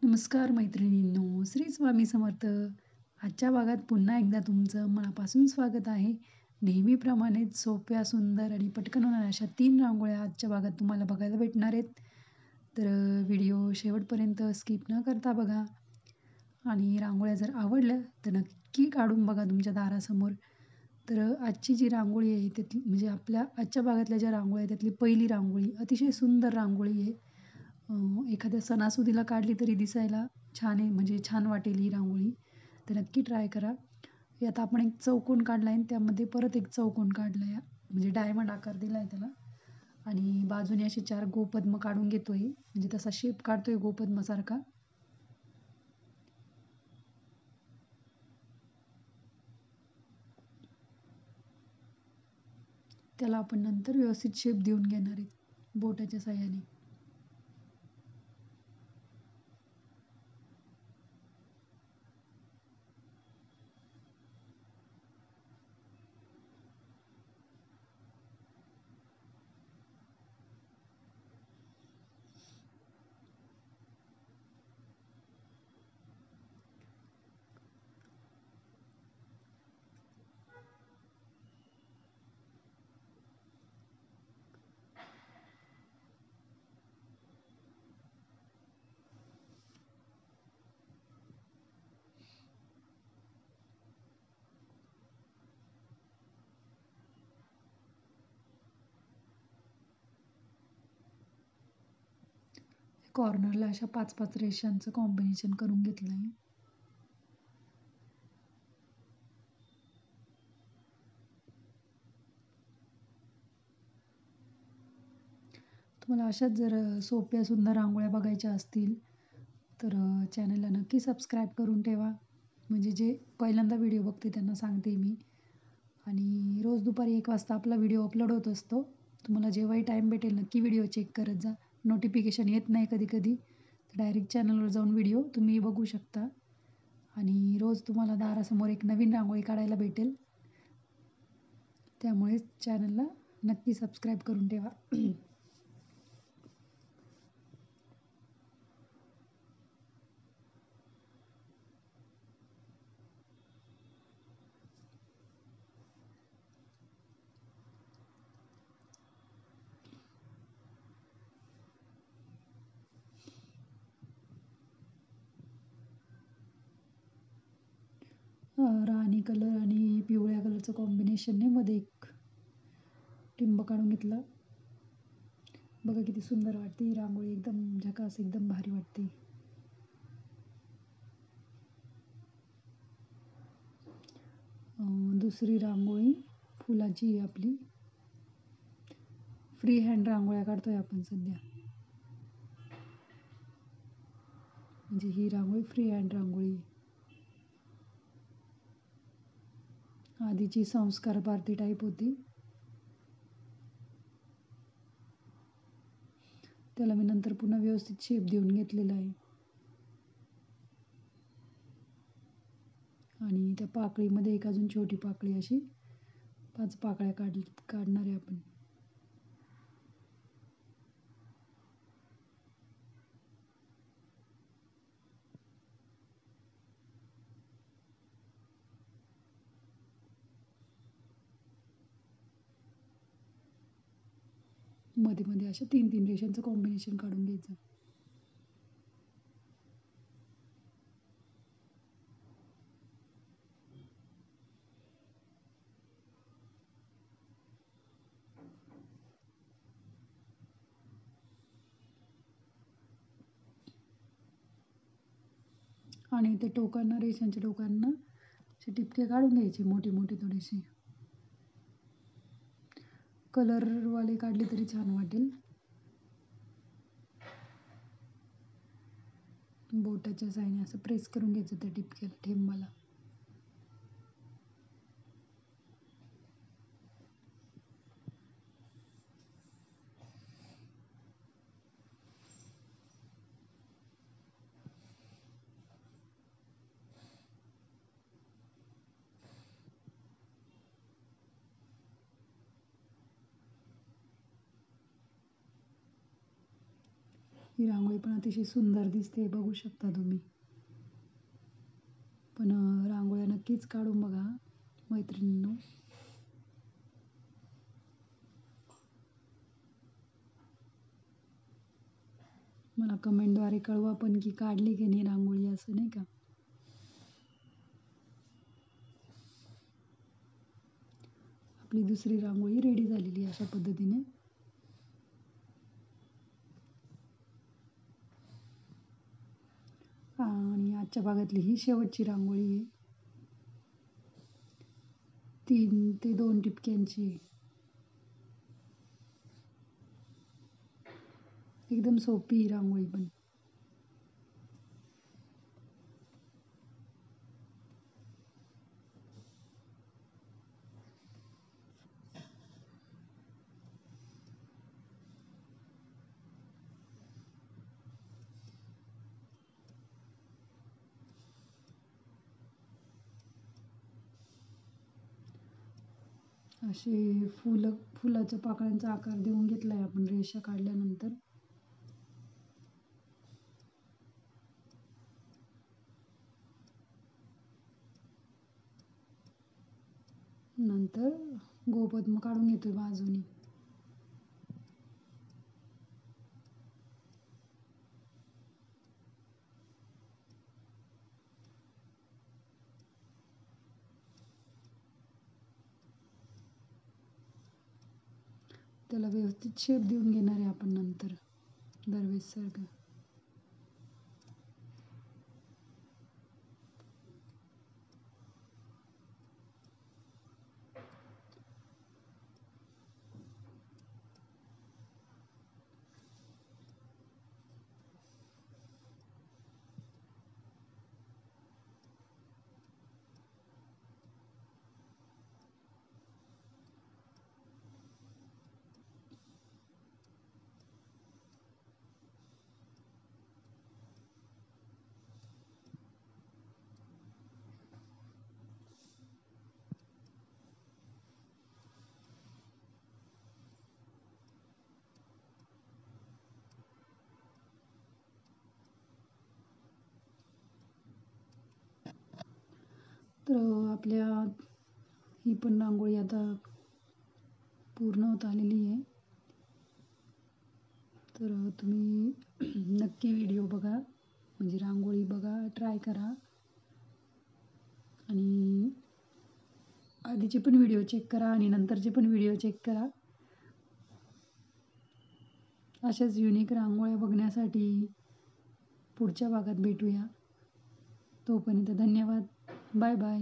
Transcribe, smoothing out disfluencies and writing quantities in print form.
नमस्कार मैत्रिणींनो, श्री स्वामी समर्थ. आजच्या भागात पुन्हा एकदा तुमचं मनापासून स्वागत आहे. नेहमीप्रमाणेच सोप्या, सुंदर आणि पटकन होणाऱ्या अशा 3 रांगोळ्या आजच्या भागात तुम्हाला बघायला भेटणार आहेत. तर व्हिडिओ शेवटपर्यंत स्किप न करता बघा आणि रांगोळ्या जर आवडल्या तर नक्की काढून बघा तुमच्या दारासमोर. तर आजची जी रांगोळी आहे त्यातली म्हणजे आपल्या आजच्या भागातल्या ज्या रांगोळ्या आहेत त्यातली पहिली रांगोळी अतिशय सुंदर रांगोळी आहे. एखाद्या सणासुदीला काढली तरी दिसायला छान आहे म्हणजे छान वाटेल ही रांगोळी. तर नक्की ट्राय करा. यात आपण एक चौकोन काढला आहे आणि त्यामध्ये परत एक चौकोन काढला आहे म्हणजे डायमंड आकार दिला आहे त्याला आणि बाजूने असे 4 गोपद्म काढून घेतोय म्हणजे तसा शेप काढतोय गोपद्मासारखा. त्याला आपण नंतर व्यवस्थित शेप देऊन घेणार आहे बोटाच्या साहाय्याने. कॉर्नरला अशा 5-5 रेषांचं कॉम्बिनेशन करून घेतलं आहे. तुम्हाला अशाच जर सोप्या सुंदर रांगोळ्या बघायच्या असतील तर चॅनलला नक्की सबस्क्राईब करून ठेवा. म्हणजे जे पहिल्यांदा व्हिडिओ बघते त्यांना सांगते मी. आणि रोज दुपारी 1 वाजता आपला व्हिडिओ अपलोड होत असतो. तुम्हाला जेव्हाही टाईम भेटेल नक्की व्हिडिओ चेक करत जा. नोटिफिकेशन येत नाही कधी-कधी तर डायरेक्ट चॅनलवर जाऊन व्हिडिओ तुम्ही बघू शकता. आणि रोज तुम्हाला दारासमोर एक नवीन रांगोळी काढायला भेटेल. त्यामुळे चॅनलला नक्की सबस्क्राईब करून ठेवा. राणी कलर आणि पिवळ्या कलरचं कॉम्बिनेशनने मध्ये एक टिंब काढून घेतला. बघा किती सुंदर वाटते ही रांगोळी, एकदम झकास, एकदम भारी वाटते. दुसरी रांगोळी फुलाची आहे आपली. फ्री हँड रांगोळ्या काढतोय आपण सध्या. म्हणजे ही रांगोळी फ्री हँड रांगोळी. आधीची संस्कार भारती टाईप होती. त्याला मी नंतर पुन्हा व्यवस्थित शेप देऊन घेतलेला आहे. आणि त्या पाकळीमध्ये एक अजून छोटी पाकळी अशी 5 पाकळ्या काढणार आहे आपण. मध्ये मध्ये अशा 3-3 रेषांचं कॉम्बिनेशन काढून घ्यायचं. आणि ते टोकांना रेषांच्या टोकांना असे टिपके काढून घ्यायचे मोठे मोठे थोडेसे. कलरवाले काढले तरी छान वाटेल. बोटाच्या साहाय्याने असं प्रेस करून घ्यायचं त्या टिपक्याला, ठेंबाला. ही रांगोळी पण अतिशय सुंदर दिसते, बघू शकता तुम्ही. पण रांगोळ्या नक्कीच काढून बघा मैत्रिणींनो. मला कमेंटद्वारे कळवा पण की काढली की नाही रांगोळी, असं नाही का. आपली दुसरी रांगोळी रेडी झालेली अशा पद्धतीने. आणि आजच्या भागातली ही शेवटची रांगोळी आहे. 3 ते 2 टिपक्यांची आहे. एकदम सोपी ही रांगोळी पण. असे फुलाच्या पाकळ्यांचा आकार देऊन घेतलाय आपण रेषा काढल्यानंतर. नंतर गोपद्म काढून घेतोय बाजूनी. त्याला व्यवस्थित शेप देऊन घेणार आहे आपण नंतर दरवेळेस सारखं. तर आपल्या ही पण रांगोळी आता पूर्ण होत आलेली आहे. तर तुम्ही नक्की व्हिडिओ बघा, म्हणजे रांगोळी बघा, ट्राय करा. आणि आधीचे पण व्हिडिओ चेक करा आणि नंतरचे पण व्हिडिओ चेक करा. अशाच युनिक रांगोळ्या बघण्यासाठी पुढच्या भागात भेटूया. तोपर्यंत धन्यवाद. Bye bye.